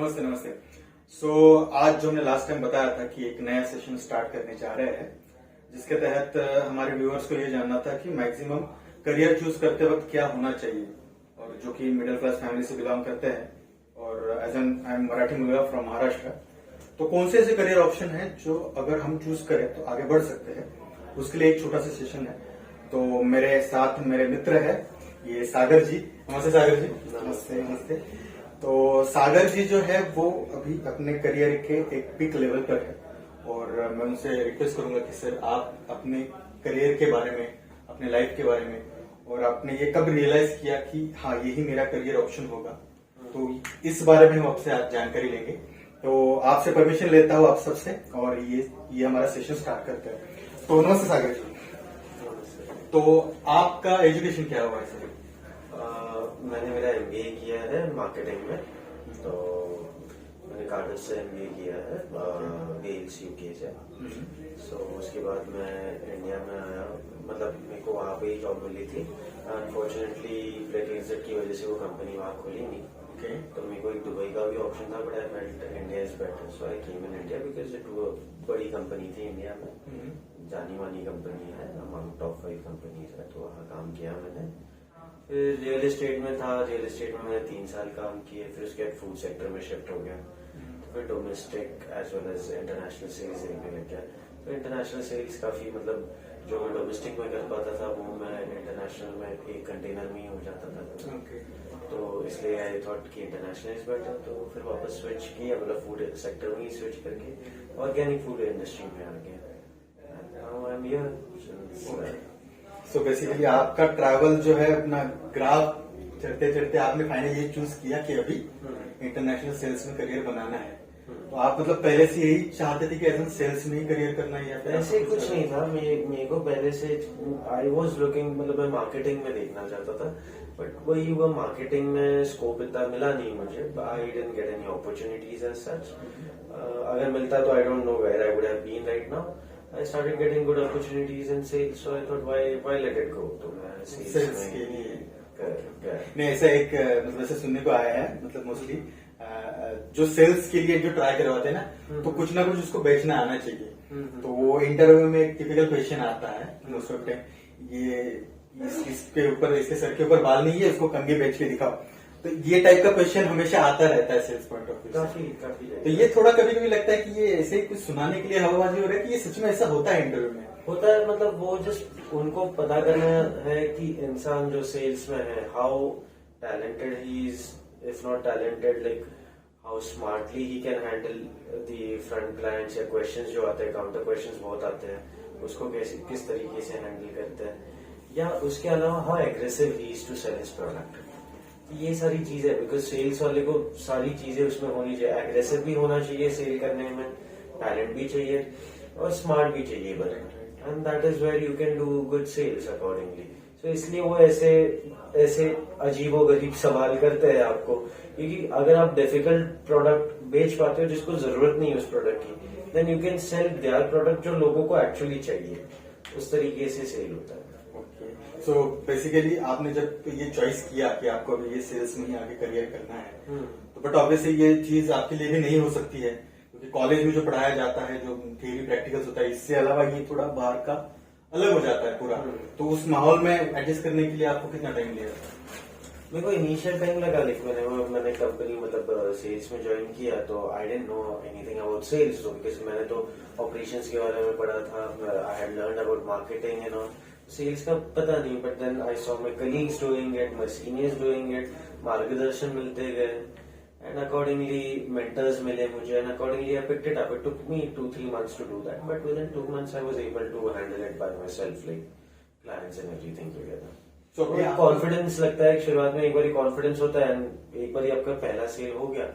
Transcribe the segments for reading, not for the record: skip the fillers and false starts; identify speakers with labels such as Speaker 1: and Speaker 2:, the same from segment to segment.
Speaker 1: नमस्ते नमस्ते। आज जो हमने लास्ट टाइम बताया था कि एक नया सेशन स्टार्ट करने जा रहे हैं, जिसके तहत हमारे व्यूअर्स को ये जानना था कि मैक्सिमम करियर चूज करते वक्त क्या होना चाहिए, और जो कि मिडिल क्लास फैमिली से बिलोंग करते हैं और as an I am Marathi मुलगा फ्रॉम महाराष्ट्र, तो कौन से ऐसे करियर ऑप्शन हैं जो अगर हम चूज करें तो आगे बढ़ सकते हैं, उसके लिए एक छोटा सा सेशन है। तो मेरे साथ मेरे मित्र है ये सागर जी। नमस्ते सागर जी। नमस्ते नमस्ते। तो सागर जी जो है वो अभी अपने करियर के एक पीक लेवल पर है, और मैं उनसे रिक्वेस्ट करूंगा कि सर आप अपने करियर के बारे में, अपने लाइफ के बारे में, और आपने ये कब रियलाइज किया कि हाँ यही मेरा करियर ऑप्शन होगा, तो इस बारे में हम आपसे आज जानकारी लेंगे। तो आपसे परमिशन लेता हूँ आप सबसे, और ये हमारा सेशन स्टार्ट करते हैं। तो नमस्ते सागर जी। तो आपका एजुकेशन क्या हुआ है सर?
Speaker 2: मैंने मेरा एमबीए किया है मार्केटिंग में, तो मैंने कार्डिफ से एमबीए किया है वेल्स यूके से। उसके बाद मैं इंडिया में आया, मतलब मेरे को वहाँ पे ही जॉब मिली थी। अनफॉर्चुनेटली ब्रेकिंग की वजह से वो कंपनी वहाँ खुली नहीं। तो मेरे को एक दुबई का भी ऑप्शन था, but I felt India is better, so I came in India because it वो बड़ी कंपनी थी इंडिया में, जानी मानी कंपनी है, अमंग टॉप 5 कंपनीज है, तो वहाँ काम किया मैंने। फिर रियल एस्टेट में था, रियल एस्टेट में मैंने 3 साल काम किए। फिर उसके बाद फूड सेक्टर में शिफ्ट हो गया, तो फिर domestic as well as international sales देखने लग गया। तो इंटरनेशनल सेल्स काफी, मतलब जो मैं डोमेस्टिक में कर पाता था वो मैं इंटरनेशनल में एक कंटेनर में ही हो जाता था। तो इसलिए आई थॉट कि इंटरनेशनल इज बेटर, तो फिर वापस स्विच किया, मतलब फूड सेक्टर में ही स्विच करके ऑर्गेनिक फूड इंडस्ट्री में आ गया।
Speaker 1: सो बेसिकली आपका ट्रैवल जो है अपना ग्राफ चढ़ते चढ़ते आपने फाइनली ये चूज किया कि अभी इंटरनेशनल सेल्स में करियर बनाना है। तो आप मतलब पहले से यही चाहते थे कि एज सेल्स में ही करियर करना है, या फिर
Speaker 2: ऐसे कुछ नहीं था? मेरे को पहले से आई वॉज लुकिंग, मतलब मैं मार्केटिंग में देखना चाहता था, बट वही हुआ, मार्केटिंग में स्कोप इतना मिला नहीं मुझे। I didn't get any opportunities as such. अगर मिलता तो I don't know where I would have been right now. I started getting good opportunities in sales, so I thought why let it go? तो मैं
Speaker 1: sales के लिए नहीं, ऐसा एक मतलब ऐसे सुनने को आया है, मतलब मोस्टली जो सेल्स के लिए जो ट्राई करवाते हैं ना, तो कुछ ना कुछ उसको बेचना आना चाहिए। तो वो इंटरव्यू में एक टिपिकल क्वेश्चन आता है मोस्ट ऑफ टाइम, ये इसके ऊपर, इसके सर के ऊपर बाल नहीं है, इसको कंघी बेच के दिखाओ। तो ये टाइप का क्वेश्चन हमेशा आता रहता है सेल्स पॉइंट ऑफ व्यू।
Speaker 2: काफी
Speaker 1: तो ये थोड़ा कभी कभी लगता है कि ये ऐसे ही कुछ सुनाने के लिए हवाबाजी हो रहा है कि ये सच में ऐसा होता है इंटरव्यू में?
Speaker 2: होता है, मतलब वो जस्ट उनको पता करना है कि इंसान जो सेल्स में है, how talented he is, if not talented, like how smartly he can handle the front clients, या क्वेश्चंस जो आते हैं, काउंटर क्वेश्चंस बहुत आते हैं, उसको किस तरीके से हैंडल करते हैं, या उसके अलावा how aggressive he is to sell his product. ये सारी चीजें, बिकॉज सेल्स वाले को सारी चीजें उसमें होनी चाहिए। एग्रेसिव भी होना चाहिए सेल करने में, टैलेंट भी चाहिए, और स्मार्ट भी चाहिए but, and that is where you can do good sales accordingly. So इसलिए वो ऐसे अजीबोगरीब सवाल करते हैं आपको, क्योंकि अगर आप डिफिकल्ट प्रोडक्ट बेच पाते हो जिसको जरूरत नहीं है उस प्रोडक्ट की, then you can sell their product जो लोगों को एक्चुअली चाहिए। उस तरीके से सेल होता है।
Speaker 1: सो बेसिकली आपने जब ये चॉइस किया कि आपको अभी ये सेल्स में ही आगे करियर करना है, तो बट ऑब्वियसली ये चीज आपके लिए भी नहीं हो सकती है, क्योंकि कॉलेज में जो पढ़ाया जाता है, जो थियरी प्रैक्टिकल्स होता है, इससे अलावा ये थोड़ा बाहर का अलग हो जाता है पूरा। तो उस माहौल में एडजस्ट करने के लिए आपको कितना टाइम लिया?
Speaker 2: मेरे को इनिशियल टाइम लगा, लेकिन मैंने कंपनी, मतलब सेल्स में ज्वाइन किया, तो I didn't know anything about sales, तो बिकॉज मैंने तो ऑपरेशंस के बारे में पढ़ा था, I had learn about marketing and all, sales का पता नहीं। But then I saw my colleagues doing it, my seniors doing it, मार्गदर्शन मिलते गए, एंड अकॉर्डिंगली मेंटर्स मिले मुझे, and accordingly I picked it up. It took me 2-3 months to do that, but within 2 months I was able to handle it by myself, like clients and everything together.
Speaker 1: So
Speaker 2: confidence लगता है शुरुआत में, एक बार confidence होता है, एक बार आपका पहला सेल हो गया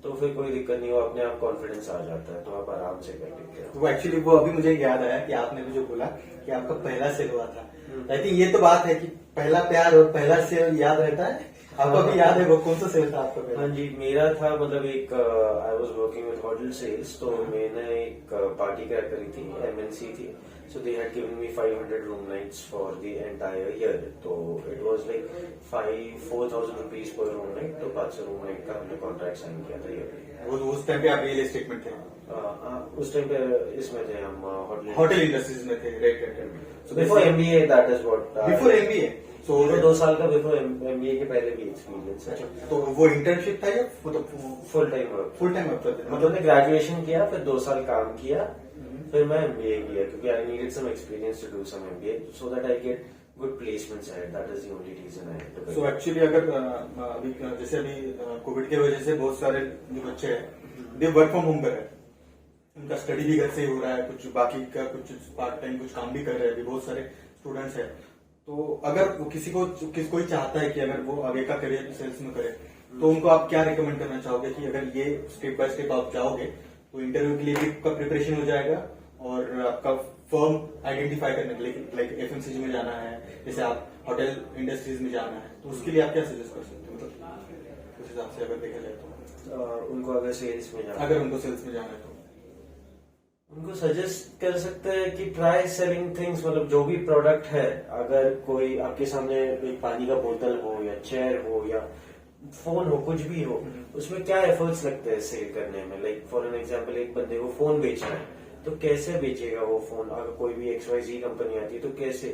Speaker 2: तो फिर कोई दिक्कत नहीं हो, अपने आप कॉन्फिडेंस आ जाता है, तो आप आराम से कर लेते हैं।
Speaker 1: वो एक्चुअली वो अभी मुझे याद आया कि आपने भी जो बोला कि आपका पहला सेल हुआ था, आई थिंक ये तो बात है कि पहला प्यार और पहला सेल याद रहता है। आपको भी याद है वो कौन सा सेल था आपका पहला?
Speaker 2: हाँ जी, मेरा था, मतलब एक I was working with hotel sales, तो मैंने एक पार्टी क्रैक करी थी, एमएनसी थी, So they had given me 500 room nights for the entire year. So it was like 4,000 rupees per room night. तो 500 room night का हमने कॉन्ट्रैक्ट साइन किया था ये।
Speaker 1: वो उस टाइम पे आप रियल एस्टेट में थे?
Speaker 2: उस टाइम पे इसमें थे हम
Speaker 1: होटल इंडस्ट्रीज में थे, right.
Speaker 2: So before MBA, that is what.
Speaker 1: Before MBA?
Speaker 2: तो 2 साल का बिफोर MBA के पहले भी एक्सपीरियंस है।
Speaker 1: तो वो इंटर्नशिप था या
Speaker 2: full time work?
Speaker 1: Full time work?
Speaker 2: मतलब मैंने ग्रेजुएशन किया, फिर 2 साल काम किया, फिर मैं MBA किया क्योंकि I needed some experience to do some MBA so that I get good placements at. That is the only reason I had to.
Speaker 1: So actually अगर अभी जैसे अभी कोविड की वजह से बहुत सारे जो बच्चे हैं दे वर्क फ्रॉम होम कर रहे हैं, उनका स्टडी भी घर से ही हो रहा है, कुछ बाकी का कुछ पार्ट टाइम कुछ काम भी कर रहे हैं, अभी बहुत सारे स्टूडेंट्स हैं। तो अगर वो कोई चाहता है कि अगर वो आगे का करियर सेल्स में करे तो उनको आप क्या रिकमेंड करना चाहोगे कि अगर ये स्टेप बाय स्टेप आप जाओगे तो इंटरव्यू के लिए भी आपका प्रिपरेशन हो जाएगा और आपका फर्म आइडेंटिफाई करने के लिए, लाइक FMCG में जाना है, जैसे आप होटल इंडस्ट्रीज में जाना है, तो उसके लिए आप क्या सजेस्ट कर सकते हो? मतलब उस हिसाब से अगर देखा जाए तो
Speaker 2: उनको अगर सेल्स में जाना,
Speaker 1: अगर उनको सेल्स में जाना है तो
Speaker 2: उनको सजेस्ट कर सकते हैं कि ट्राई सेलिंग थिंग्स। मतलब जो भी प्रोडक्ट है, अगर कोई आपके सामने एक पानी का बोतल हो या चेयर हो या फोन हो, कुछ भी हो, उसमें क्या एफर्ट्स लगते हैं सेल करने में। लाइक फॉर एन एग्जांपल, एक बंदे को फोन बेचना है तो कैसे बेचेगा वो फोन? अगर कोई भी XYZ कंपनी आती है तो कैसे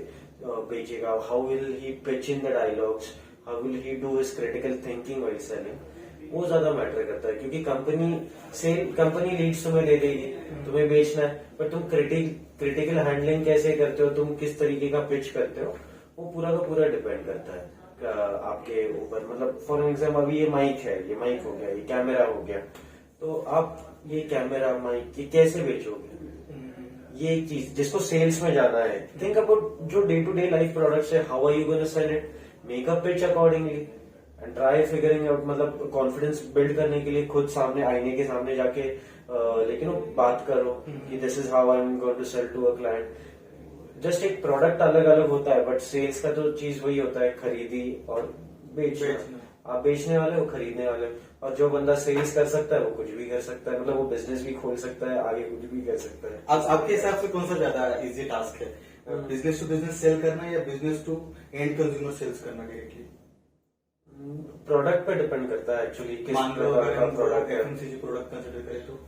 Speaker 2: बेचेगा? How will he pitch in the dialogues, how will he do his critical thinking while selling? वो ज्यादा मैटर करता है क्योंकि कंपनी लीड्स तुम्हें दे देगी, तुम्हें बेचना है, पर तुम क्रिटिकल हैंडलिंग कैसे करते हो, तुम किस तरीके का पिच करते हो, वो पूरा का पूरा डिपेंड करता है आपके ऊपर। मतलब फॉर एग्जाम्पल अभी ये माइक है, ये माइक हो गया, ये कैमरा हो गया, तो आप ये कैमरा माइक ये कैसे बेचोगे? ये एक चीज जिसको सेल्स में जाना है, थिंक अबाउट जो day to day life products है, how are you gonna sell it, make a pitch accordingly and try figuring out. मतलब कॉन्फिडेंस बिल्ड करने के लिए खुद सामने आईने के सामने जाके लेकिन बात करो कि this is how I am going to sell to a client. Just एक प्रोडक्ट अलग अलग होता है, बट सेल्स का तो चीज वही होता है, खरीदी और बेचना। आप बेचने वाले हो, खरीदने वाले हो, और जो बंदा सेल्स कर सकता है वो कुछ भी कर सकता है। मतलब वो बिजनेस भी खोल सकता है, आगे कुछ भी कर सकता है।
Speaker 1: आपके हिसाब से कौन सा ज्यादा इजी टास्क है, बिजनेस टू बिजनेस सेल करना या business to and consumer sales करना डायरेक्टली?
Speaker 2: प्रोडक्ट पे डिपेंड करता है एक्चुअली, किस प्रकार का प्रोडक्ट है।
Speaker 1: FMCG प्रोडक्ट कंसिडर करें तो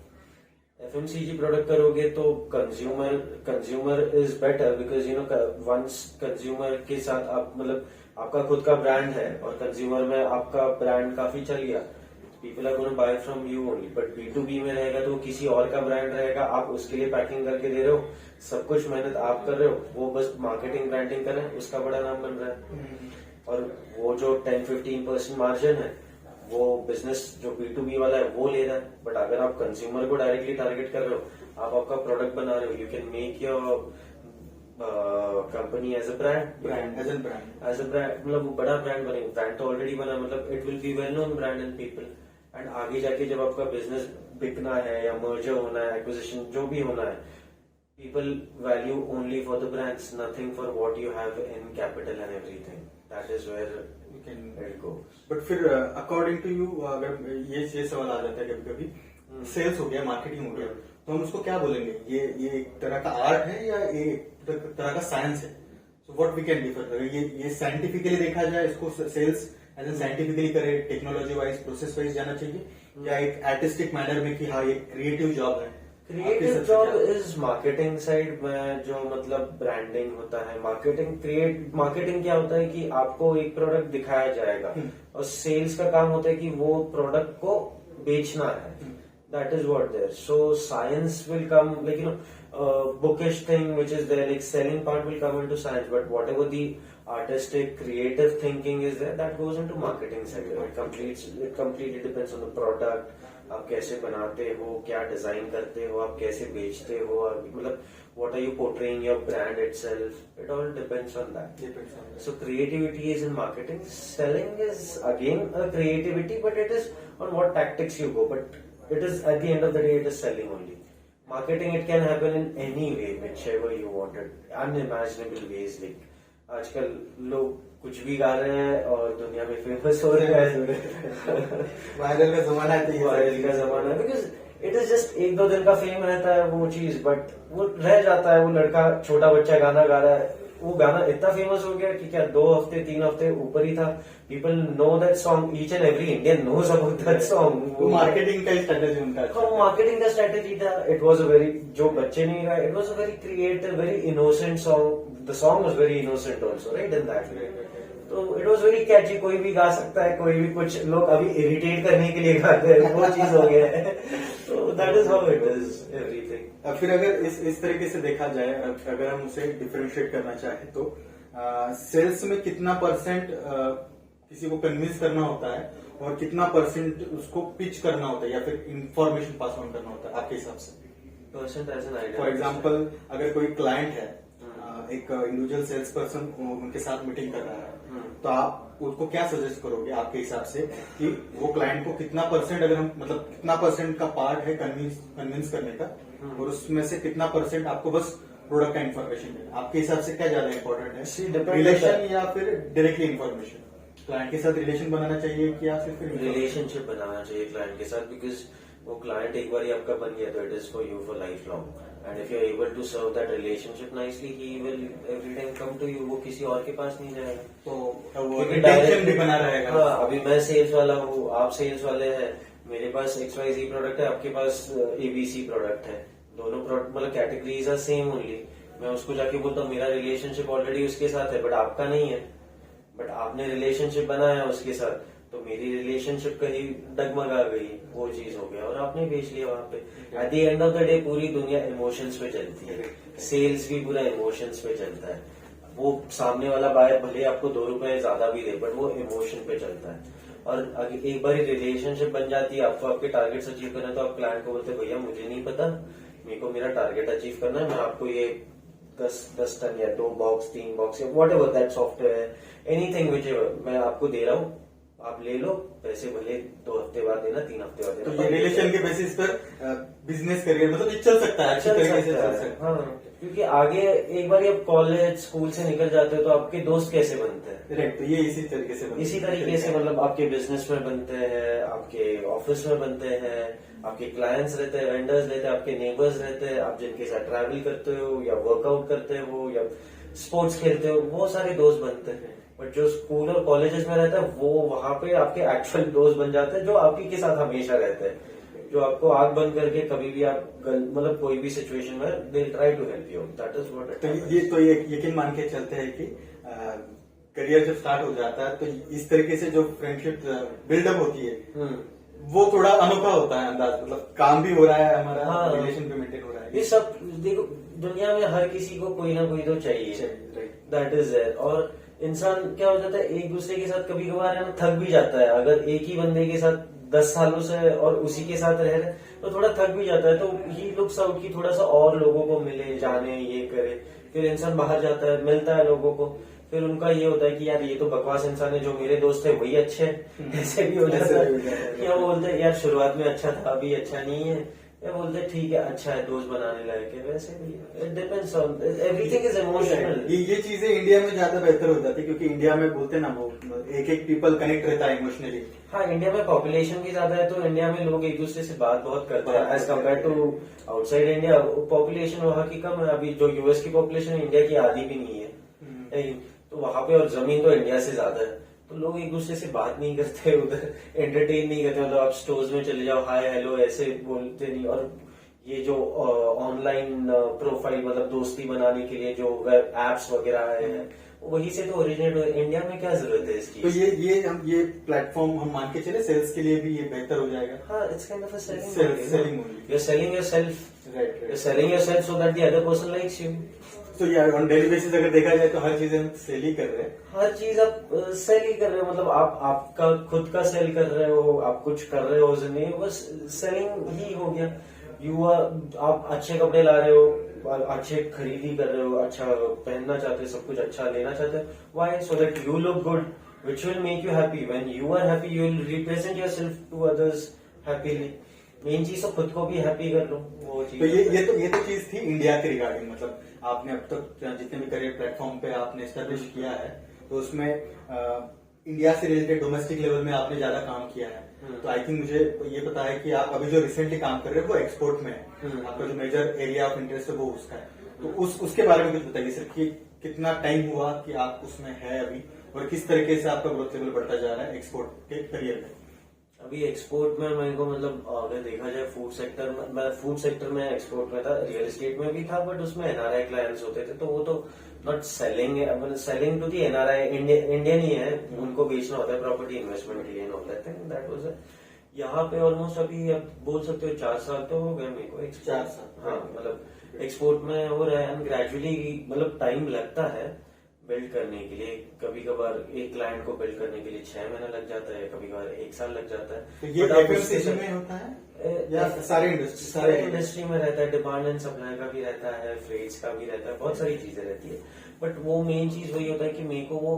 Speaker 2: FMCG प्रोडक्ट करोगे तो consumer is better because you know once consumer के साथ आप मतलब आपका खुद का ब्रांड है और कंज्यूमर में आपका ब्रांड काफी चल गया, people are gonna buy from you only. But B2B में रहेगा तो किसी और का ब्रांड रहेगा, आप उसके लिए पैकिंग करके दे रहे हो, सब कुछ मेहनत आप कर रहे हो, वो बस मार्केटिंग ब्रांडिंग कर रहे हैं, उसका बड़ा नाम बन रहा है। और वो जो 10-15% मार्जिन है वो बिजनेस जो B2B वाला है वो ले रहा है। बट अगर आप कंज्यूमर को डायरेक्टली टारगेट कर रहे हो, आप आपका प्रोडक्ट बना रहे हो, you can make your company as a brand मतलब वो बड़ा ब्रांड बनेगा। ब्रांड तो ऑलरेडी बना, मतलब it will be well known brand and people. And आगे जाके जब आपका बिजनेस बिकना है या मर्जर होना है, एक्विजिशन जो भी होना है, people value only for the brands, nothing for what you have in capital and everything. That is where you can let go.
Speaker 1: But फिर अकॉर्डिंग टू यू, अगर ये सवाल आ जाता है कभी कभी, सेल्स हो गया, मार्केटिंग हो गया, तो हम उसको क्या बोलेंगे? ये एक तरह का आर्ट है या एक तरह का साइंस है? So what we can differ? ये साइंटिफिकली देखा जाए, इसको सेल्स एज एन साइंटिफिकली करे, टेक्नोलॉजी वाइज प्रोसेस वाइज जाना चाहिए, या एक आर्टिस्टिक मैनर में कि हाँ ये क्रिएटिव जॉब है?
Speaker 2: Creative job is marketing side में, जो मतलब ब्रांडिंग होता है। मार्केटिंग क्या होता है कि आपको एक प्रोडक्ट दिखाया जाएगा, और सेल्स का काम होता है कि वो प्रोडक्ट को बेचना है। That is what there. So science will come, like you know bookish thing which is there, like selling part will come into science, but whatever the artistic creative thinking is there, that goes into marketing side. It completely depends on the product, आप कैसे बनाते हो, क्या design करते हो, आप कैसे बेचते हो, मतलब what are you portraying your brand itself, it all depends on that. So creativity is in marketing. Selling is again a creativity, but it is on what tactics you go, but it is at the end of the day it is selling only. Marketing, it can happen in any way, whichever you want it, unimaginable ways. Like आजकल लोग कुछ भी गा रहे हैं और दुनिया में फेमस हो रहे हैं।
Speaker 1: वायरल का जमाना है,
Speaker 2: वायरल का जमाना है, बिकॉज इट इज जस्ट एक दो दिन का फेम रहता है वो चीज, बट वो रह जाता है। वो लड़का छोटा बच्चा गाना गा रहा है, वो गाना इतना फेमस हो गया कि क्या 2 हफ्ते 3 हफ्ते ऊपर ही था। People know that song, each and every Indian knows about that song.
Speaker 1: वो मार्केटिंग का स्ट्रेटेजी उनका,
Speaker 2: मार्केटिंग का स्ट्रेटेजी था। इट वॉज अ वेरी, जो बच्चे नहीं गाए, it was a very creative, very innocent song. The song was very innocent also, right, in that way. तो इट वॉज वेरी कैची, कोई भी गा सकता है, कोई भी। कुछ लोग अभी इरिटेट करने के लिए गाते हैं, वो चीज हो गया है। तो that is how it is everything.
Speaker 1: फिर अगर इस तरीके से देखा जाए, अगर हम उसे डिफरेंशिएट करना चाहें तो सेल्स में कितना परसेंट किसी को कन्विंस करना होता है और कितना परसेंट उसको पिच करना होता है या फिर इंफॉर्मेशन पास ऑन करना होता है आपके हिसाब से?
Speaker 2: Percent as an idea,
Speaker 1: for example, अगर कोई क्लाइंट है, एक इंडिविजुअल सेल्स पर्सन उनके साथ मीटिंग कर रहा है, तो आप उसको क्या सजेस्ट करोगे आपके हिसाब से कि वो क्लाइंट को कितना परसेंट, अगर हम मतलब कितना परसेंट का पार्ट है कन्विंस करने का, और उसमें से कितना परसेंट आपको बस प्रोडक्ट का इन्फॉर्मेशन देना? आपके हिसाब से क्या ज्यादा इंपॉर्टेंट है, रिलेशन या फिर डायरेक्टली इन्फॉर्मेशन? क्लाइंट के साथ रिलेशन बनाना चाहिए कि या सिर्फ
Speaker 2: रिलेशनशिप बनाना चाहिए क्लाइंट के साथ, बिकॉज वो क्लाइंट एक बार आपका बन गया तो it is for you for life long. And if you are able to serve that relationship nicely, he will every time come to you. वो किसी और के पास नहीं जाएगा,
Speaker 1: तो रिटेंशन भी बना रहेगा।
Speaker 2: हाँ, अभी मैं सेल्स वाला हूँ, आप सेल्स वाले हैं, मेरे पास XYZ प्रोडक्ट है, आपके पास ABC प्रोडक्ट है, दोनों प्रोडक्ट मतलब कैटेगरीज आर सेम ओनली। मैं उसको जाके बोलता हूँ मेरा रिलेशनशिप ऑलरेडी उसके साथ है, बट आपका नहीं है, बट आपने रिलेशनशिप बनाया उसके साथ, तो मेरी रिलेशनशिप कहीं डगमगा गई, वो चीज हो गया और आपने बेच लिया वहां पे। At the end of the day पूरी दुनिया इमोशंस पे चलती है, सेल्स भी पूरा इमोशंस पे चलता है। वो सामने वाला बायर भले आपको 2 रुपए ज्यादा भी दे, बट वो इमोशन पे चलता है। और अगर एक बार रिलेशनशिप बन जाती है, आपको आपके टारगेट्स अचीव करना है, तो आप क्लाइंट को बोलते भैया मुझे नहीं पता, मेरे को मेरा टारगेट अचीव करना है, मैं आपको ये 10 टन या 2 बॉक्स 3 बॉक्स या what ever that software, anything which मैं आपको दे रहा हूँ, आप ले लो, पैसे भले 2 हफ्ते बाद देना, 3 हफ्ते बाद देना।
Speaker 1: तो ये रिलेशन के बेसिस पर बिजनेस करियर मतलब ये चल सकता है, अच्छी तरीके से चल सकता है।
Speaker 2: हाँ, क्योंकि आगे एक बार आप कॉलेज स्कूल से निकल जाते हो तो आपके दोस्त कैसे बनते हैं?
Speaker 1: राइट, तो ये इसी तरीके से
Speaker 2: मतलब आपके बिजनेस में बनते हैं, आपके ऑफिस में बनते हैं, आपके क्लाइंट्स रहते हैं, वेंडर्स रहते हैं, आपके नेबर्स रहते हैं, आप जिनके साथ ट्रैवल करते हो या वर्कआउट करते हो या स्पोर्ट्स खेलते हो, वो सारे दोस्त बनते हैं। बट जो स्कूल और कॉलेजेस में रहता है वो वहां पे आपके एक्चुअल दोस्त बन जाते हैं, जो आपही के साथ हमेशा रहते हैं, जो आपको आग बंद करके कभी भी आप मतलब कोई भी सिचुएशन में they try to help you. That is what.
Speaker 1: तो ये यकीन मान के चलते हैं कि करियर जब स्टार्ट हो जाता है तो इस तरीके से जो फ्रेंडशिप बिल्डअप होती है वो थोड़ा अनोखा होता है अंदाज, मतलब काम भी हो रहा है हमारा,
Speaker 2: हाँ,
Speaker 1: रिलेशन भी मेंटेन हो रहा है।
Speaker 2: ये सब देखो, दुनिया में हर किसी को कोई ना कोई तो चाहिए, दैट इज इट। और इंसान क्या हो जाता है, एक दूसरे के साथ कभी कभार है ना थक भी जाता है। अगर एक ही बंदे के साथ 10 सालों से और उसी के साथ रह रहे तो थोड़ा थक भी जाता है। तो ही लुक्स आउट की थोड़ा सा और लोगों को मिले, जाने, ये करे। फिर इंसान बाहर जाता है, मिलता है लोगों को, फिर उनका ये होता है कि यार ये तो बकवास इंसान है, जो मेरे दोस्त है वही अच्छे हैं, ऐसे भी हो जाता है। या वो बोलते हैं यार शुरुआत में अच्छा था, अभी अच्छा नहीं है, या बोलते हैं ठीक है अच्छा है, दोस्त बनाने लायक है। वैसे भी it depends on, everything is emotional.
Speaker 1: ये चीजें इंडिया में ज्यादा बेहतर हो जाती है क्योंकि इंडिया में बोलते ना वो एक पीपल कनेक्ट रहता है इमोशनली।
Speaker 2: हाँ, इंडिया में पॉपुलेशन भी ज्यादा है, तो इंडिया में लोग एक दूसरे से बात बहुत करते हैं as compare to outside India. Population वहाँ की कम है, अभी जो यूएस की पॉपुलेशन इंडिया की आधी भी नहीं है, तो वहां पे, और जमीन तो इंडिया से ज्यादा है, तो लोग एक दूसरे से बात नहीं करते, उधर एंटरटेन नहीं करते। मतलब आप स्टोर्स में चले जाओ, हाय हेलो ऐसे बोलते नहीं। और ये जो ऑनलाइन प्रोफाइल मतलब दोस्ती बनाने के लिए जो वेब एप्स वगैरह आए हैं, वही से तो ओरिजिनेट हुए। इंडिया में क्या जरूरत है इसकी?
Speaker 1: तो ये प्लेटफॉर्म हम मान के चले सेल्स के लिए भी ये बेहतर हो जाएगा।
Speaker 2: हाँ, it's kind of a selling.
Speaker 1: You're
Speaker 2: selling yourself.
Speaker 1: Right.
Speaker 2: You're selling yourself so that the other person likes you.
Speaker 1: तो यार ऑन डेली बेसिस अगर देखा जाए तो हर चीज हम सेल ही कर रहे हैं।
Speaker 2: हर चीज आप सेल ही कर रहे हो, मतलब आप आपका खुद का सेल कर रहे हो, आप कुछ कर रहे हो नहीं, बस सेलिंग ही हो गया। आप अच्छे कपड़े ला रहे हो, अच्छे खरीदी कर रहे हो, अच्छा पहनना चाहते हो, सब कुछ अच्छा लेना चाहते हो। Why? So that you look good, which will make you happy. When you are happy you will represent yourself to others happily. Main चीज तो खुद को भी हैप्पी कर लो, वो चीज।
Speaker 1: तो ये तो चीज थी इंडिया के रिगार्डिंग। मतलब आपने अब तक जितने भी करियर प्लेटफॉर्म पे आपने एस्टेब्लिश किया है तो उसमें इंडिया से रिलेटेड डोमेस्टिक लेवल में आपने ज्यादा काम किया है, तो आई थिंक मुझे ये पता है कि आप अभी जो रिसेंटली काम कर रहे हो वो एक्सपोर्ट में है, आपका जो मेजर एरिया ऑफ इंटरेस्ट है वो उसका है। तो उसके बारे में कुछ बताइए सर कि कितना टाइम हुआ कि आप उसमें है अभी, और किस तरीके से आपका ग्रोथ लेवल बढ़ता जा रहा है एक्सपोर्ट के करियर में।
Speaker 2: अभी एक्सपोर्ट में मेरे को मतलब अगर देखा जाए फूड सेक्टर में, मैं फूड सेक्टर में एक्सपोर्ट में था, रियल एस्टेट में भी था, बट उसमें एनआरआई क्लाइंट्स होते थे, तो वो तो not selling selling to the NRI, Indian ही है, उनको बेचना होता है प्रॉपर्टी इन्वेस्टमेंट के लिए होता है। दैट वाज यहाँ पे ऑलमोस्ट अभी आप बोल सकते हो 4 साल तो हो गए मेरे को
Speaker 1: 4 साल।
Speaker 2: हाँ, मतलब एक्सपोर्ट में हो रहा है, ग्रेजुअली मतलब टाइम लगता है बिल्ड करने के लिए। कभी कभार एक क्लाइंट को बिल्ड करने के लिए 6 महीना लग जाता है, कभी कभार 1 साल लग जाता है।
Speaker 1: तो ये FMCG में होता है या सारे
Speaker 2: इंडस्ट्री में रहता है, डिमांड एंड सप्लाई का भी रहता है, फ्रेट्स का भी रहता है, बहुत सारी चीजें रहती है। बट वो मेन चीज वही होता है कि मेरे को वो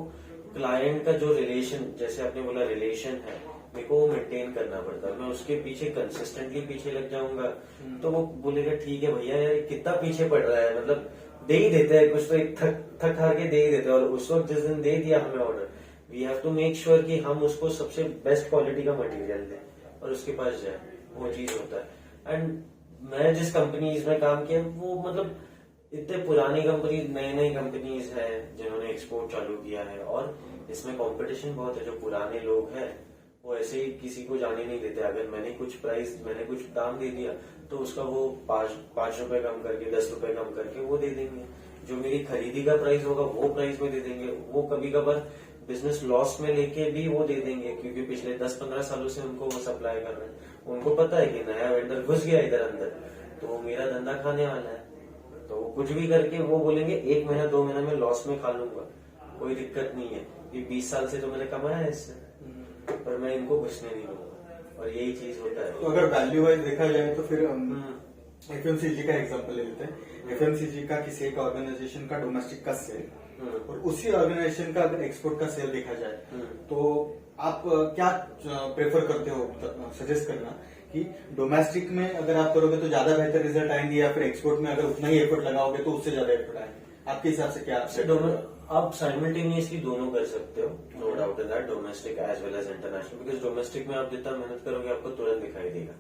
Speaker 2: क्लाइंट का जो रिलेशन, जैसे आपने बोला रिलेशन है, मेरे को वो मेंटेन करना पड़ता है। मैं उसके पीछे कंसिस्टेंटली पीछे लग जाऊंगा तो वो बोलेगा ठीक है भैया यार कितना पीछे पड़ रहा है, मतलब दे ही देते हैं कुछ तो, एक थक हार के दे ही देते हैं। और उस वक्त जिस दिन दे दिया हमें order, we have to make sure कि हम उसको सबसे बेस्ट क्वालिटी का मटेरियल दें और उसके पास जाए, वो चीज होता है। एंड मैं जिस कंपनीज में काम किया वो मतलब इतने पुरानी कंपनीज, नई नई कंपनीज है जिन्होंने एक्सपोर्ट चालू किया है, और इसमें कंपटीशन बहुत है। जो पुराने लोग हैं वो ऐसे ही किसी को जाने नहीं देते। अगर मैंने कुछ दाम दे दिया तो उसका वो 5 रुपए कम करके, 10 रुपए कम करके वो दे देंगे। जो मेरी खरीदी का प्राइस होगा वो प्राइस में दे देंगे। वो कभी कभार बिजनेस लॉस में लेके भी वो दे देंगे, क्योंकि पिछले 10-15 सालों से उनको वो सप्लाई कर रहे हैं। उनको पता है कि नया वेंडर घुस गया इधर अंदर तो वो मेरा धंधा खाने वाला है, तो वो कुछ भी करके वो बोलेंगे 1 महीना 2 महीना में लॉस में खा लूंगा, कोई दिक्कत नहीं है, ये 20 साल से तो मैंने कमाया है इससे, पर मैं इनको घुसने नहीं दूंगा। और यही चीज होता है।
Speaker 1: तो अगर वैल्यू वाइज देखा जाए तो फिर FMCG का एग्जांपल ले लेते हैं। FMCG का किसी एक ऑर्गेनाइजेशन का डोमेस्टिक का सेल और उसी ऑर्गेनाइजेशन का अगर एक्सपोर्ट का सेल देखा जाए तो आप क्या प्रेफर करते हो सजेस्ट करना कि डोमेस्टिक में अगर आप करोगे तो ज्यादा बेहतर रिजल्ट आएंगे, या फिर एक्सपोर्ट में अगर उतना ही एफर्ट लगाओगे तो उससे ज्यादा एफर्ट आएंगे? आपके हिसाब से क्या
Speaker 2: आप साइमल्टेनियसली दोनों कर सकते हो, no doubt in that, domestic as well as international. Because domestic में आप जितना मेहनत करोगे आपको तुरंत दिखाई देगा,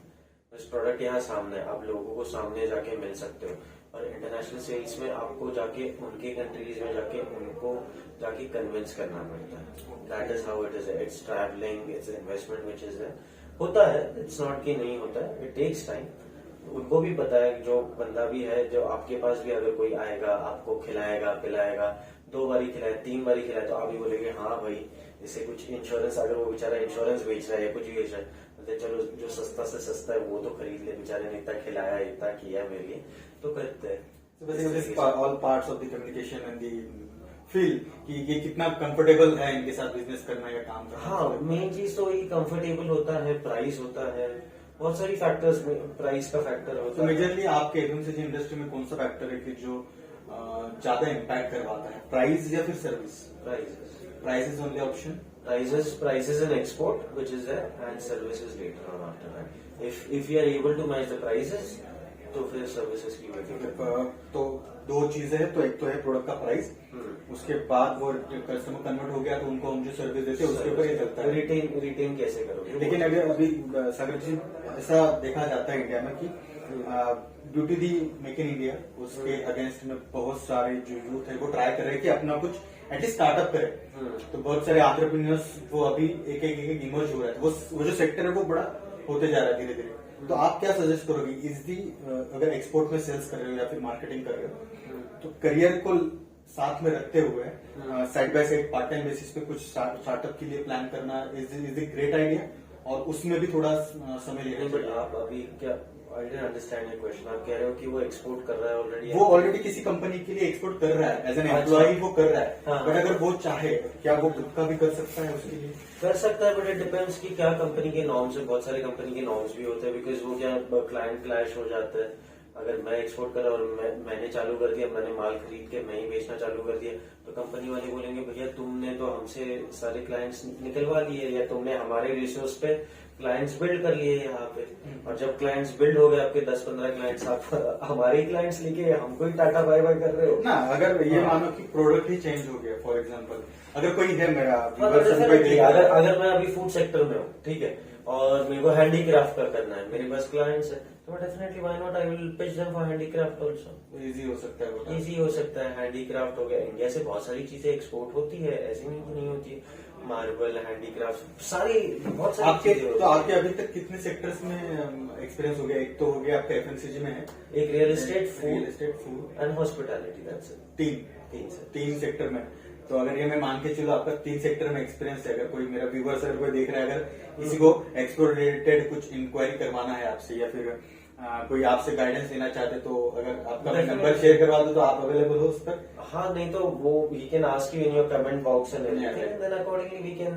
Speaker 2: बस प्रोडक्ट यहाँ सामने है, आप लोगों को सामने जाके मिल सकते हो। और इंटरनेशनल सेल्स में आपको जाके उनके कंट्रीज में जाके उनको जाके कन्विंस करना पड़ता है। That is how it is, it's travelling, it's investment which is होता है, इट्स नॉट कि नहीं होता है, इट टेक्स टाइम। उनको भी पता है, जो बंदा भी है, जो आपके पास भी अगर कोई आएगा आपको खिलाएगा पिलाएगा, 2 बारी खिलाए 3 बारी खिलाए तो आप भी बोलेंगे हाँ भाई इसे कुछ इंश्योरेंस, अगर वो बेचारा इंश्योरेंस बेच रहा है या कुछ भी बेच रहा है, मतलब चलो जो सस्ता से सस्ता है वो तो खरीद ले, बेचारे ने इतना खिलाया इतना किया मेरे लिए, तो करते हैं।
Speaker 1: All parts of the communication and the feel कि ये कितना कंफर्टेबल है इनके साथ बिजनेस करना या काम करना।
Speaker 2: हाँ, मेन चीज तो वही कंफर्टेबल होता है, प्राइस होता है, बहुत सारी फैक्टर्स में प्राइस का फैक्टर होता है।
Speaker 1: मेजरली आपके FMCG इंडस्ट्री में कौन सा फैक्टर है कि जो ज्यादा इम्पैक्ट करवाता है, प्राइस या फिर service? Price is only option,
Speaker 2: prices in export which is there, and services later on after that. If you are able to match the prices तो फिर सर्विसेज की वजह।
Speaker 1: तो 2 चीजें हैं, तो एक तो है प्रोडक्ट का प्राइस, उसके बाद वो कस्टमर कन्वर्ट हो गया तो उनको हम जो सर्विस देते हैं उसके ऊपर ये चलता है।
Speaker 2: रिटेन कैसे करोगे?
Speaker 1: लेकिन अगर अभी सागर जी ऐसा देखा जाता है इंडिया में कि duty the make in India, उसके अगेंस्ट में बहुत सारे जो यूथ है वो ट्राई कर रहे हैं कि अपना कुछ एटलीस्ट स्टार्टअप करे। तो बहुत सारे एंटरप्रेन्योर्स वो अभी एक इमर्ज हो रहा है, वो जो सेक्टर है वो बड़ा होते जा रहा है धीरे धीरे। तो आप क्या सजेस्ट करोगे इजली, अगर एक्सपोर्ट में सेल्स कर रहे हो या फिर मार्केटिंग कर रहे हो, तो करियर को साथ में रखते हुए side by side part time basis पे कुछ स्टार्टअप के लिए प्लान करना इज ए ग्रेट आइडिया, और उसमें भी थोड़ा समय लेना चाहिए?
Speaker 2: आप अभी क्या, I didn't understand your question. आप कह रहे हो कि वो एक्सपोर्ट कर रहा है ऑलरेडी,
Speaker 1: वो ऑलरेडी किसी कंपनी के लिए एक्सपोर्ट कर रहा है, एज एन एम्प्लॉय वो कर रहा है, बट अगर वो चाहे क्या वो खुद का भी कर सकता है? उसके लिए
Speaker 2: कर सकता है, बट इट डिपेंड्स कि क्या कंपनी के नॉर्म्स है। बहुत सारे कंपनी के नॉर्म्स भी होते हैं, बिकॉज वो क्या क्लाइंट क्लैश हो जाता है। अगर मैं एक्सपोर्ट कर रहा और मैंने चालू कर दिया, मैंने माल खरीद के मैं ही बेचना चालू कर दिया, तो कंपनी वाले बोलेंगे भैया तुमने तो हमसे सारे क्लाइंट्स निकलवा लिए, या तुमने हमारे रिसोर्स पे क्लाइंट्स बिल्ड कर लिए यहाँ पे। और जब क्लाइंट्स बिल्ड हो गए आपके 10-15 क्लाइंट्स, आप हमारे ही क्लाइंट्स लेके हमको ही टाटा बाय बाय कर रहे हो
Speaker 1: ना। अगर ये मानो कि प्रोडक्ट ही चेंज हो गया, फॉर एग्जांपल अगर कोई है मेरा
Speaker 2: हाँ, तो definitely, अगर मैं अभी फूड सेक्टर में हूँ, ठीक है, और मेरे को हैंडीक्राफ्ट का करना है, मेरे पास क्लाइंट्स है, तो मैं definitely why not I will pitch them for handicraft also.
Speaker 1: Easy हो सकता है वो।
Speaker 2: इजी हो सकता है, हैंडीक्राफ्ट हो गया। इंडिया से बहुत सारी चीजें एक्सपोर्ट होती है, ऐसी नहीं कि नहीं होती है। मार्बल, हैंडीक्राफ्ट, सारी बहुत सारी
Speaker 1: आपके
Speaker 2: चीजें
Speaker 1: तो
Speaker 2: होती हैं।
Speaker 1: आपके अभी तक कितने सेक्टर्स में एक्सपीरियंस हो गया? एक तो हो गया आपका एफएमसीजी में है,
Speaker 2: एक real estate,
Speaker 1: food
Speaker 2: and hospitality, that's it.
Speaker 1: तीन सेक्टर में। तो अगर ये मैं मान के चलो आपका 3 सेक्टर में एक्सपीरियंस है, अगर कोई मेरा व्यूवर्स अगर कोई देख रहा है, अगर किसी को एक्सपोर्ट रिलेटेड कुछ इंक्वायरी करवाना है आपसे, या फिर कोई आपसे गाइडेंस लेना चाहते, तो अगर आपका नंबर शेयर करवा दो तो आप अवेलेबल हो उस पर?
Speaker 2: हाँ, नहीं तो वो he can ask you in your comment box and everything, then accordingly we can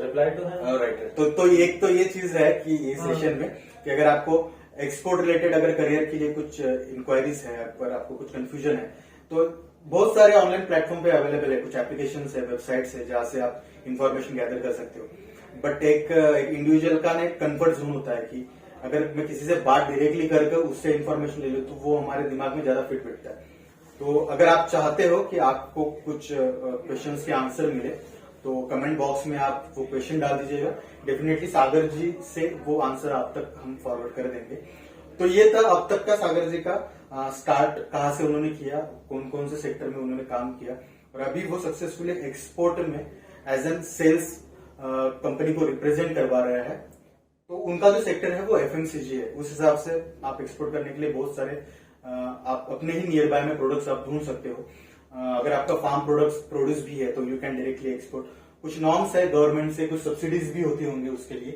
Speaker 2: reply to him.
Speaker 1: Right. तो एक तो ये चीज है कि इस सेशन में कि अगर आपको एक्सपोर्ट रिलेटेड अगर करियर के लिए कुछ इंक्वायरीज है, अगर आपको कुछ कंफ्यूजन है, तो बहुत सारे ऑनलाइन प्लेटफॉर्म पे अवेलेबल है, कुछ एप्लीकेशंस है, वेबसाइट्स है, जहां से आप इंफॉर्मेशन गैदर कर सकते हो। बट एक इंडिविजुअल का ना एक कंफर्ट जोन होता है कि अगर मैं किसी से बात डायरेक्टली करके उससे इन्फॉर्मेशन ले लूं, तो वो हमारे दिमाग में ज्यादा फिट बैठता है। तो अगर आप चाहते हो कि आपको कुछ क्वेश्चंस के आंसर मिले, तो कमेंट बॉक्स में आप वो क्वेश्चन डाल दीजिएगा, डेफिनेटली सागर जी से वो आंसर आप तक हम फॉरवर्ड कर देंगे। तो ये था अब तक का सागर जी का स्टार्ट, कहाँ से उन्होंने किया, कौन कौन से सेक्टर में उन्होंने काम किया, और अभी वो सक्सेसफुली एक्सपोर्ट में एज एन सेल्स कंपनी को रिप्रेजेंट करवा रहा है। तो उनका जो सेक्टर है वो एफएमसीजी है। उस हिसाब से आप एक्सपोर्ट करने के लिए बहुत सारे आप अपने ही नियर बाय में प्रोडक्ट्स आप ढूंढ सकते हो। अगर आपका फार्म प्रोडक्ट्स प्रोड्यूस भी है तो यू कैन डायरेक्टली एक्सपोर्ट। कुछ नॉर्म्स है गवर्नमेंट से, कुछ सब्सिडीज भी होती होंगी उसके लिए,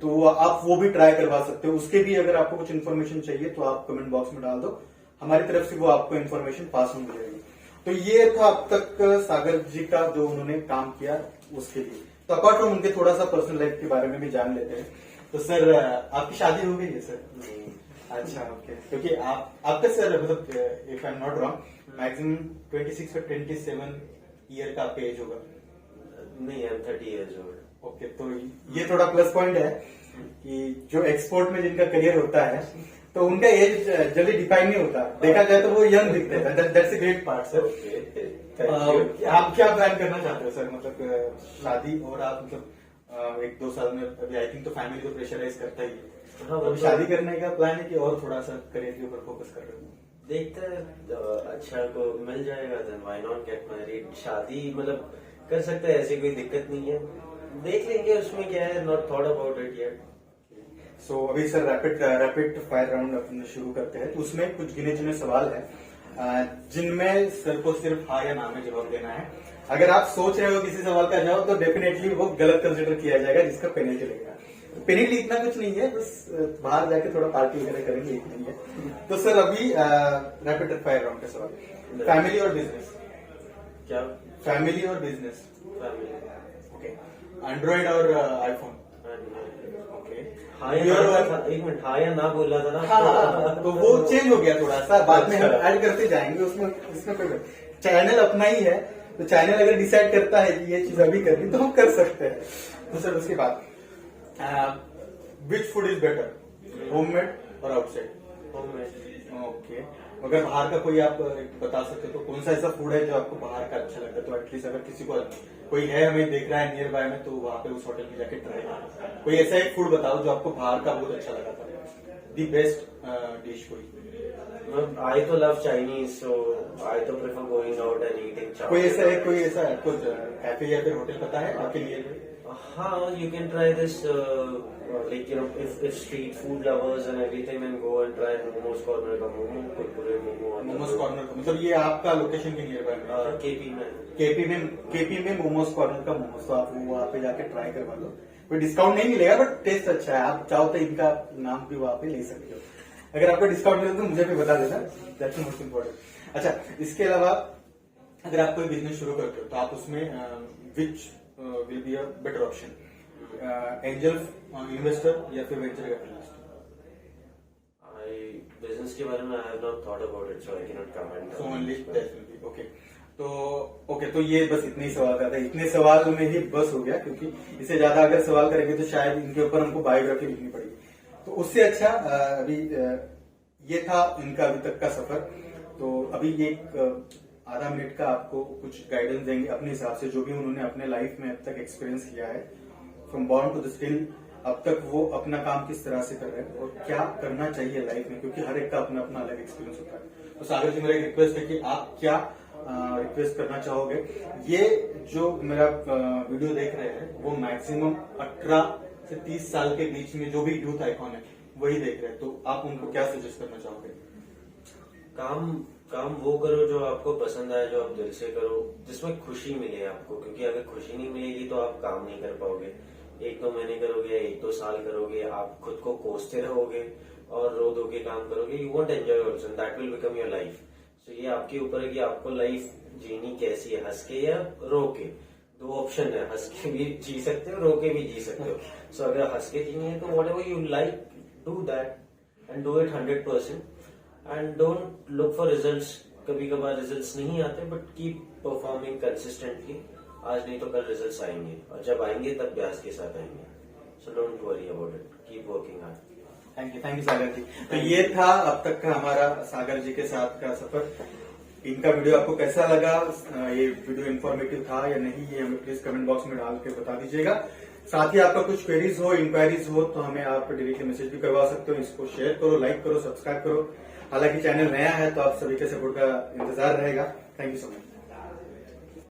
Speaker 1: तो आप वो भी ट्राई करवा सकते हो। उसके भी अगर आपको कुछ इन्फॉर्मेशन चाहिए तो आप कमेंट बॉक्स में डाल दो, हमारी तरफ से वो आपको इन्फॉर्मेशन पास हो जाएगी। तो ये था अब तक सागर जी का जो उन्होंने काम किया उसके लिए। तो अपार्ट फ्रॉम उनके थोड़ा सा पर्सनल लाइफ के बारे में भी जान लेते हैं। तो सर आपकी शादी हो गई है सर? अच्छा, ओके। क्योंकि आपका सर मतलब if I am not wrong maximum 26 और 27 ईयर का आपका एज होगा।
Speaker 2: नहीं, I am 30 years old।
Speaker 1: Okay, तो ये थोड़ा प्लस पॉइंट है कि जो एक्सपोर्ट में जिनका करियर होता है तो उनका एज जल्दी डिफाइन नहीं होता, देखा जाए तो वो यंग दिखते हैं। That's a great part sir. आप क्या प्लान करना चाहते हो सर, मतलब शादी, और आप मतलब 1-2 साल में अभी आई थिंक तो फैमिली तो प्रेशराइज करता ही है,
Speaker 2: हाँ,
Speaker 1: तो शादी करने का प्लान है कि और थोड़ा सा करियर के ऊपर फोकस कर रहे हो?
Speaker 2: देखते हैं, अच्छा को मिल जाएगा then why not get married. शादी मतलब कर सकते हैं, ऐसी कोई दिक्कत नहीं है, देख लेंगे उसमें क्या है, not thought about it yet.
Speaker 1: So अभी सर रैपिड फायर राउंड अपन शुरू करते हैं। तो उसमें कुछ गिने चुने सवाल है जिनमें सर को सिर्फ हाँ या ना में जवाब देना है। अगर आप सोच रहे हो किसी सवाल का जवाब तो डेफिनेटली वो गलत कंसिडर किया जाएगा, जिसका पेनल्टी लगेगा। पेनल्टी इतना कुछ नहीं है, बस बाहर जाके थोड़ा पार्टी वगैरह करेंगे, इतना ही है। तो सर अभी रैपिड फायर राउंड का सवाल, फैमिली और बिजनेस?
Speaker 2: क्या?
Speaker 1: फैमिली और बिजनेस?
Speaker 2: फैमिली।
Speaker 1: ओके। एंड्रॉइड और आईफोन? ओके।
Speaker 2: हाँ या ना था, एक मिनट, हाँ या ना बोल रहा था ना।
Speaker 1: हाँ, तो वो चेंज हो गया थोड़ा सा, बाद में हम ऐड करते जाएंगे उसमें। इसमें कोई चैनल अपना ही है, तो चैनल अगर डिसाइड करता है कि ये चीज अभी करनी तो हम कर सकते हैं। तो सर उसके बाद which food is better, homemade और आउटसाइड?
Speaker 2: होममेड।
Speaker 1: ओके। अगर बाहर का कोई आप बता सकते हो तो कौन सा ऐसा फूड है जो आपको बाहर का अच्छा लगता है? तो एटलीस्ट अगर किसी को कोई है हमें देख रहा है नियर बाय में, तो वहां पे उस होटल में जाके ट्राई करो। कोई ऐसा एक फूड बताओ जो आपको बाहर का बहुत अच्छा लगा था, दी बेस्ट डिश कोई।
Speaker 2: I तो love Chinese, so I तो prefer going out and eating chow.
Speaker 1: कोई ऐसा कुछ कैफे या फिर होटल पता है आपके लिए?
Speaker 2: हाँ, you can try this, like you know, if street food lovers and everything, then go and try Momo's Corner का मोमो, कुरकुरे मोमो।
Speaker 1: मोमोज कॉर्नर का मतलब ये आपका लोकेशन के नियर बाय में?
Speaker 2: केपी में
Speaker 1: मोमोज कॉर्नर का मोमोज, तो आप वहाँ पे जाके ट्राई करवा लो। कोई डिस्काउंट नहीं मिलेगा बट टेस्ट अच्छा है, आप चाहो तो इनका नाम भी वहाँ पे ले सकते हो। अगर आपको डिस्काउंट मिले तो मुझे भी बता देना, दैट्स मोस्ट इम्पोर्टेंट। अच्छा, इसके अलावा अगर आप कोई बिजनेस शुरू करते हो तो आप उसमें which will be a better option, angel investor या फिर वेंचर कैपिटलिस्ट?
Speaker 2: बिजनेस के बारे में I have not thought about it, so I can not comment.
Speaker 1: So only that will be okay. तो ओके, तो ये बस इतने ही सवाल का था, इतने सवाल में ही बस हो गया, क्योंकि इससे ज्यादा अगर सवाल करेंगे तो शायद इनके ऊपर हमको बायोग्राफी लिखनी पड़ेगी। तो उससे अच्छा अभी ये था इनका अभी तक का सफर। तो अभी एक आधा मिनट का आपको कुछ गाइडेंस देंगे अपने हिसाब से, जो भी उन्होंने अपने लाइफ में अब तक एक्सपीरियंस किया है, from born to the still अब तक वो अपना काम किस तरह से कर रहे हैं और क्या करना चाहिए लाइफ में, क्योंकि हर एक का अपना अपना अलग एक्सपीरियंस होता है। तो सागर जी, मेरा एक रिक्वेस्ट है कि आप क्या रिक्वेस्ट करना चाहोगे। ये जो मेरा वीडियो देख रहे हैं वो मैक्सिमम 18 से 30 साल के बीच में जो भी यूथ आइकॉन है वही देख रहे हैं, तो आप उनको क्या सजेस्ट करना चाहोगे?
Speaker 2: काम वो करो जो आपको पसंद आए, जो आप दिल से करो, जिसमें खुशी मिले आपको, क्योंकि अगर खुशी नहीं मिलेगी तो आप काम नहीं कर पाओगे। 1-2 महीने करोगे, 1-2 साल करोगे, आप खुद को कोसते रहोगे और रो धो के काम करोगे, you won't enjoy also, that will become your life. So ये आपके ऊपर है कि आपको लाइफ जीनी कैसी है, हंस के या रो के। 2 ऑप्शन है, हंस के भी जी सकते हो, रो के भी जी सकते हो। सो अगर हंस के जीनी है तो what ever you like, do that and do it 100%। And don't look for results. कभी कभार रिजल्ट्स नहीं आते, बट कीप परफॉर्मिंग कंसिस्टेंटली। आज नहीं तो कल रिजल्ट्स आएंगे, और जब आएंगे तब ब्याज के साथ आएंगे। So don't worry about it, keep working hard.
Speaker 1: Thank you Sagar ji. तो ये था अब तक का हमारा सागर जी के साथ का सफर। इनका वीडियो आपको कैसा लगा, ये वीडियो इन्फॉर्मेटिव था या नहीं, ये हमें प्लीज कमेंट बॉक्स में डाल के बता दीजिएगा। साथ ही आपका कुछ क्वेरीज हो, इंक्वायरीज हो तो हमें आप डायरेक्टली मैसेज भी करवा सकते हो। इसको शेयर करो, लाइक करो, सब्सक्राइब करो। हालांकि चैनल नया है तो आप सभी के सपोर्ट का इंतजार रहेगा। Thank you so much.